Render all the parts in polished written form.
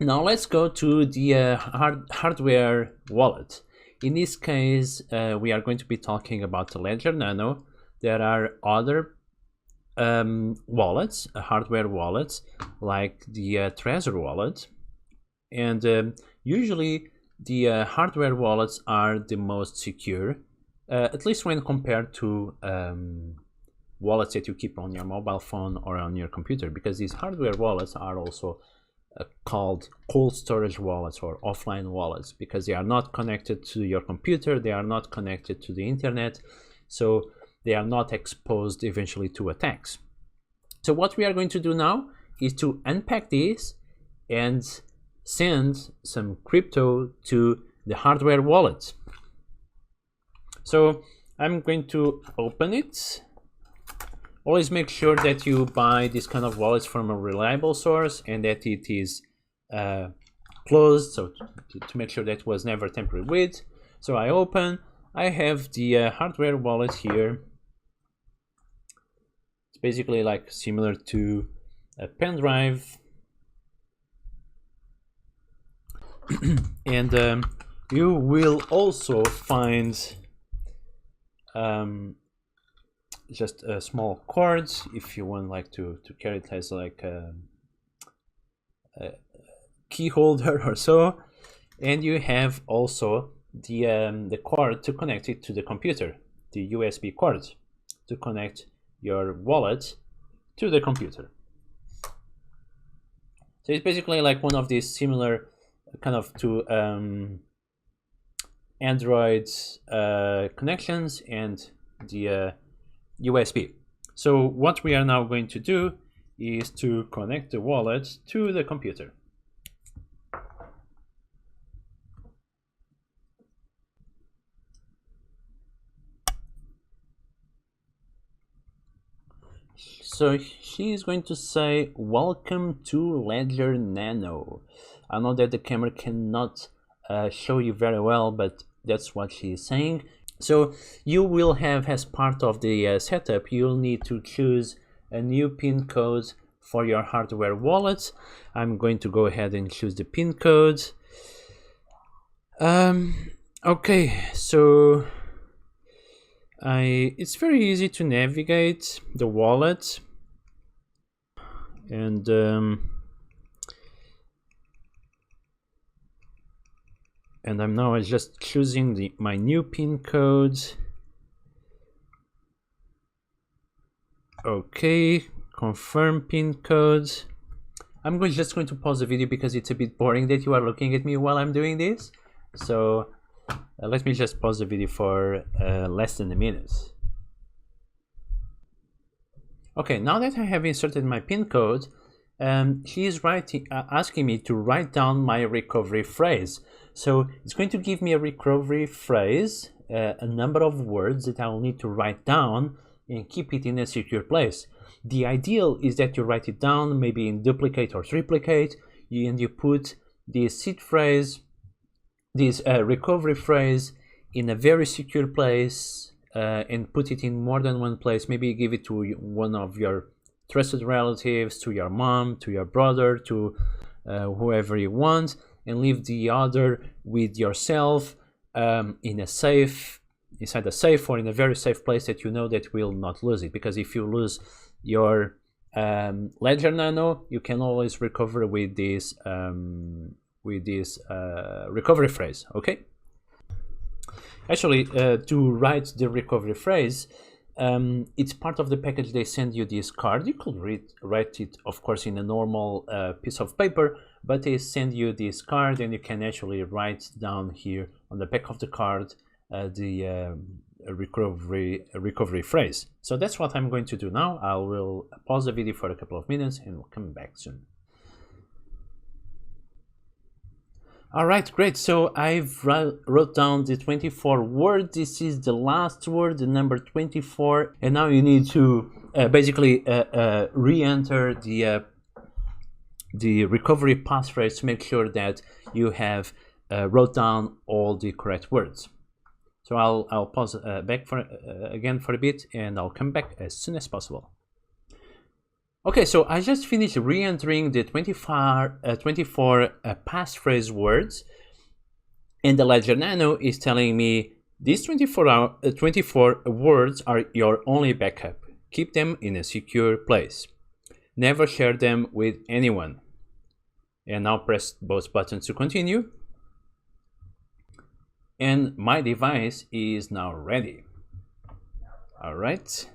Now let's go to the hardware wallet. In this case, we are going to be talking about the Ledger Nano. There are other wallets, hardware wallets, like the Trezor wallet, and usually the hardware wallets are the most secure, at least when compared to wallets that you keep on your mobile phone or on your computer, because these hardware wallets are also called cold storage wallets or offline wallets, because they are not connected to your computer, they are not connected to the internet, so they are not exposed eventually to attacks. So what we are going to do now is to unpack this and send some crypto to the hardware wallet. So I'm going to open it. Always make sure that you buy this kind of wallets from a reliable source and that it is closed, so to make sure that it was never tampered with. So I open, I have the hardware wallet here. It's basically like similar to a pen drive. And you will also find just a small cords if you want like to carry it as like a key holder or so, and you have also the cord to connect it to the computer, the USB cord to connect your wallet to the computer. So it's basically like one of these similar kind of to Android connections and the USB. So what we are now going to do is to connect the wallet to the computer. So she is going to say, welcome to Ledger Nano. I know that the camera cannot show you very well, but that's what she is saying. So you will have, as part of the setup, you'll need to choose a new PIN code for your hardware wallet. I'm going to go ahead and choose the PIN code. Okay, so it's very easy to navigate the wallet, and I'm now just choosing my new PIN code. Okay, confirm PIN code. I'm just going to pause the video because it's a bit boring that you are looking at me while I'm doing this. So let me just pause the video for less than a minute. Okay, now that I have inserted my PIN code, she is asking me to write down my recovery phrase. So it's going to give me a recovery phrase, a number of words that I will need to write down and keep it in a secure place. The ideal is that you write it down maybe in duplicate or triplicate, and you put this seed phrase, this recovery phrase in a very secure place, and put it in more than one place. Maybe give it to one of your trusted relatives, to your mom, to your brother, to whoever you want, and leave the other with yourself in a safe, inside a safe, or in a very safe place that you know that will not lose it. Because if you lose your Ledger Nano, you can always recover with this recovery phrase. Okay. Actually, to write the recovery phrase, it's part of the package. They send you this card. You could write it, of course, in a normal piece of paper, but they send you this card, and you can actually write down here on the back of the card the recovery phrase. So that's what I'm going to do now. I will pause the video for a couple of minutes and we'll come back soon. All right, great. So I've wrote down the 24 words. This is the last word, the number 24. And now you need to basically re-enter the recovery passphrase to make sure that you have wrote down all the correct words. So I'll pause back again for a bit, and I'll come back as soon as possible. Okay, so I just finished re-entering the 24 passphrase words, and the Ledger Nano is telling me these 24 words are your only backup. Keep them in a secure place. Never share them with anyone. And now press both buttons to continue. And my device is now ready. All right.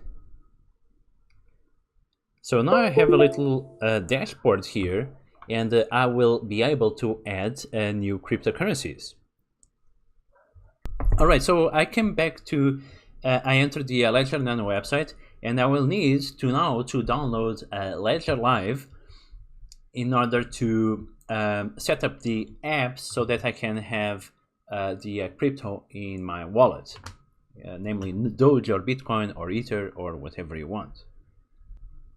So now I have a little dashboard here, and I will be able to add new cryptocurrencies. All right, so I came back to, I entered the Ledger Nano website, and I will need to now to download Ledger Live in order to set up the apps so that I can have the crypto in my wallet, namely Doge or Bitcoin or Ether or whatever you want.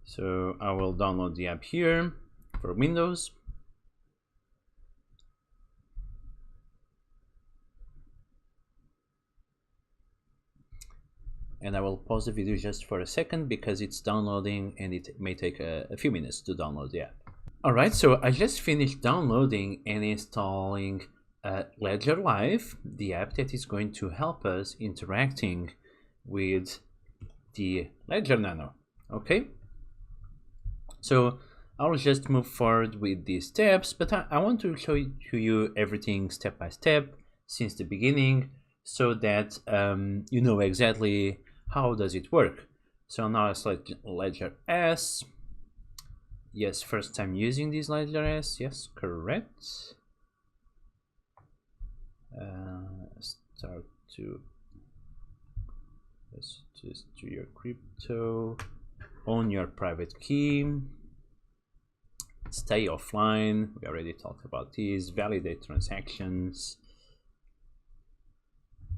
So I will download the app here for Windows. And I will pause the video just for a second because it's downloading and it may take a few minutes to download the app. All right, so I just finished downloading and installing Ledger Live, the app that is going to help us interacting with the Ledger Nano. Okay, so I'll just move forward with these steps, but I want to show you everything step by step since the beginning so that you know exactly how does it work. So now I select Ledger S. Yes, first time using this Ledger S. Yes, correct. Start to let's just do your crypto. Own your private key. Stay offline. We already talked about this. Validate transactions.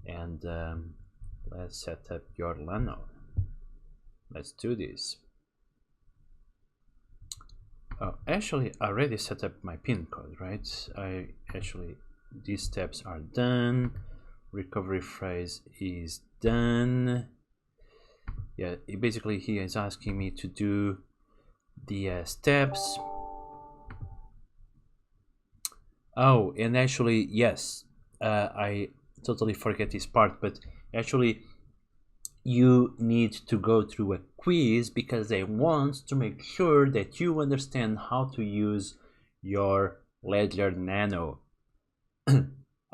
And let's set up your Nano. Let's do this. Oh, actually, I already set up my PIN code, right? These steps are done. Recovery phrase is done. Yeah, basically he is asking me to do the steps. Oh, and actually, yes, I totally forget this part, but actually you need to go through a quiz because they want to make sure that you understand how to use your Ledger Nano.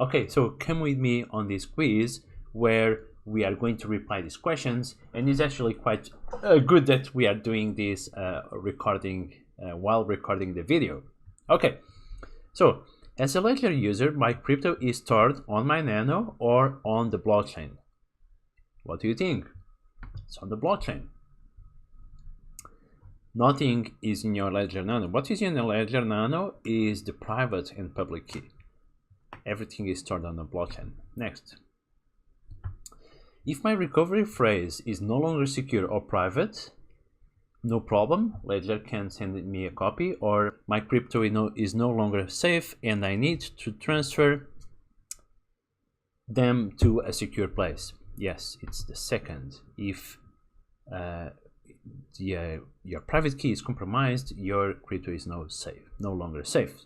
Okay, so come with me on this quiz where we are going to reply these questions, and it's actually quite good that we are doing this recording while recording the video. Okay, so as a Ledger user, my crypto is stored on my Nano or on the blockchain. What do you think? It's on the blockchain. Nothing is in your Ledger Nano. What is in the Ledger Nano is the private and public key. Everything is stored on the blockchain. Next. If my recovery phrase is no longer secure or private, no problem. Ledger can send me a copy, or my crypto is no longer safe and I need to transfer them to a secure place. Yes, it's the second. If your private key is compromised, your crypto is no longer safe.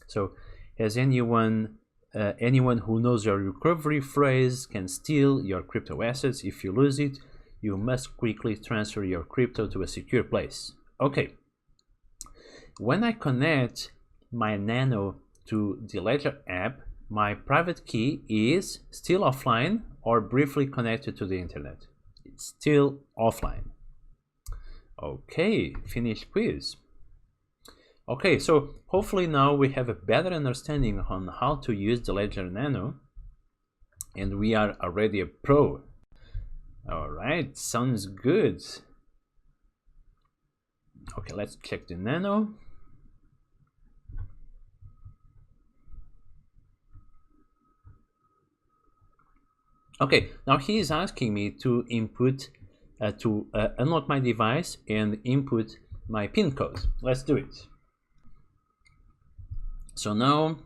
So has anyone who knows your recovery phrase can steal your crypto assets. If you lose it, you must quickly transfer your crypto to a secure place. Okay. When I connect my Nano to the Ledger app, my private key is still offline or briefly connected to the internet. It's still offline. Okay, finish quiz. Okay, so hopefully now we have a better understanding on how to use the Ledger Nano, and we are already a pro. All right, sounds good. Okay, let's check the Nano. Okay, now he is asking me to input, unlock my device and input my PIN code. Let's do it. So now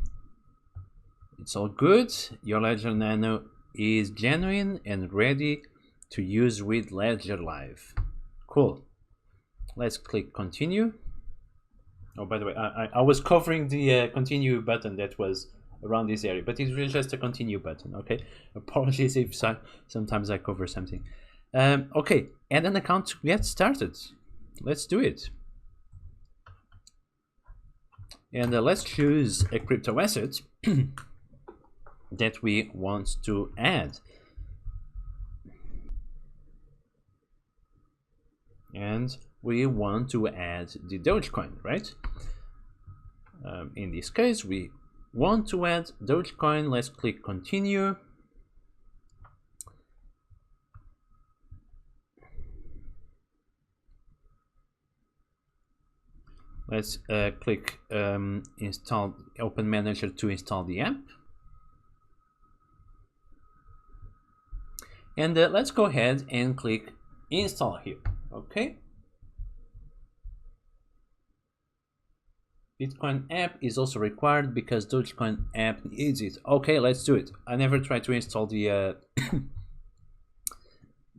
it's all good. Your Ledger Nano is genuine and ready to use with Ledger Live. Cool. Let's click continue. Oh, by the way, I was covering the continue button that was around this area, but it's really just a continue button. Okay, apologies if sometimes I cover something. Okay, add an account to get started. Let's do it. And let's choose a crypto asset that we want to add. And we want to add the Dogecoin, right? In this case, we want to add Dogecoin. Let's click continue. Let's click install Open Manager to install the app. And let's go ahead and click install here. Okay. Bitcoin app is also required because Dogecoin app needs it. Okay, let's do it. I never tried to install the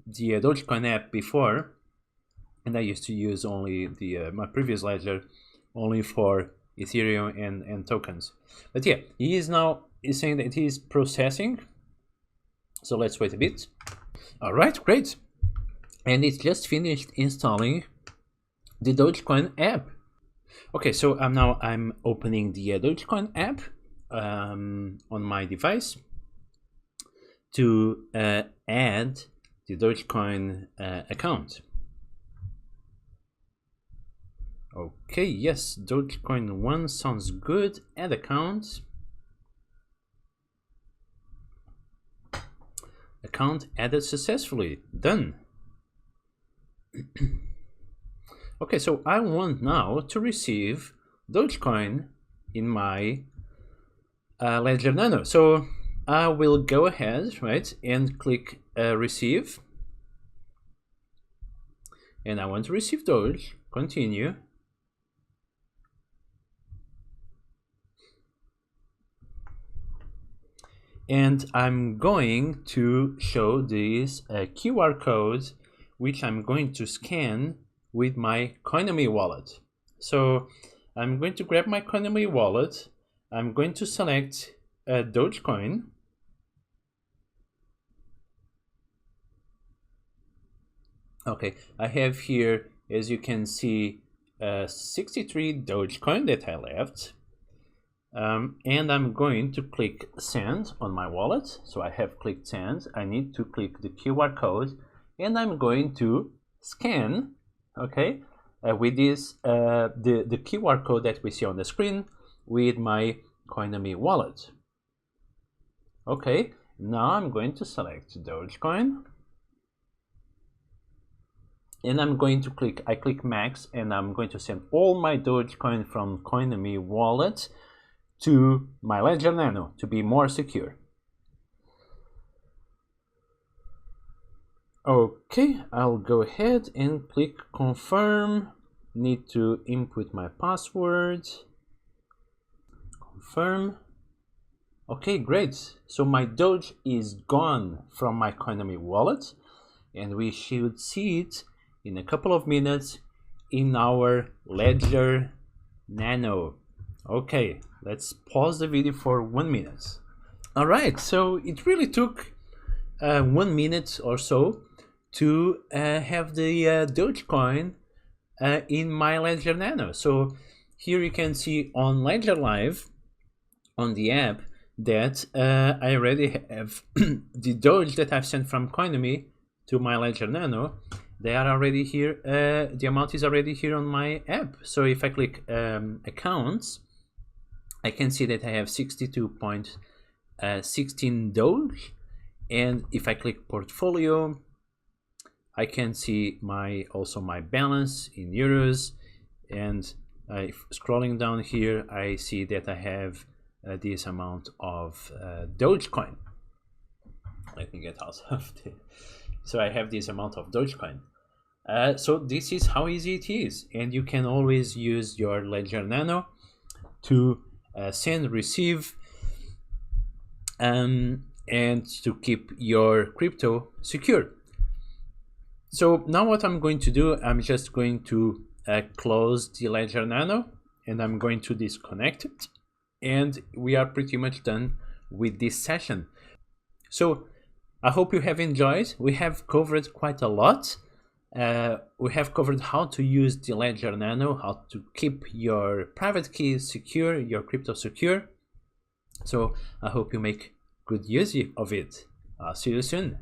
the Dogecoin app before, and I used to use only the my previous ledger only for Ethereum and tokens. But yeah, he is saying that he is processing. So let's wait a bit. All right, great. And it's just finished installing the Dogecoin app. Okay, so I'm opening the Dogecoin app on my device to add the Dogecoin account. Okay, yes, Dogecoin 1 sounds good. Add account. Account added successfully. Done. Okay, so I want now to receive Dogecoin in my Ledger Nano. So I will go ahead, right, and click receive. And I want to receive Doge. Continue. And I'm going to show this QR code, which I'm going to scan with my Coinomi wallet. So I'm going to grab my Coinomi wallet. I'm going to select Dogecoin. Okay, I have here, as you can see, 63 Dogecoin that I left. And I'm going to click send on my wallet. So I have clicked send. I need to click the QR code, and I'm going to scan, okay, with this the QR code that we see on the screen with my Coinomi wallet. Okay, now I'm going to select Dogecoin, and I'm going to click max, and I'm going to send all my Dogecoin from Coinomi wallet to my Ledger Nano to be more secure. Okay, I'll go ahead and click confirm. Need to input my password. Confirm. Okay, great. So my Doge is gone from my Coinomi wallet, and we should see it in a couple of minutes in our Ledger Nano. Okay, let's pause the video for 1 minute. All right, so it really took 1 minute or so to have the Dogecoin in my Ledger Nano. So here you can see on Ledger Live on the app that I already have the Doge that I've sent from Coinomi to my Ledger Nano. They are already here. The amount is already here on my app. So if I click accounts, I can see that I have 62.16 Doge, and if I click portfolio, I can see also my balance in euros, and scrolling down here, I see that I have this amount of Dogecoin. Let me get out of the. So I have this amount of Dogecoin. So this is how easy it is, and you can always use your Ledger Nano to send, receive, and to keep your crypto secure. So now what I'm going to do, I'm just going to close the Ledger Nano, and I'm going to disconnect it. And we are pretty much done with this session. So I hope you have enjoyed. We have covered quite a lot. We have covered how to use the Ledger Nano, how to keep your private keys secure, your crypto secure. So I hope you make good use of it. I'll see you soon.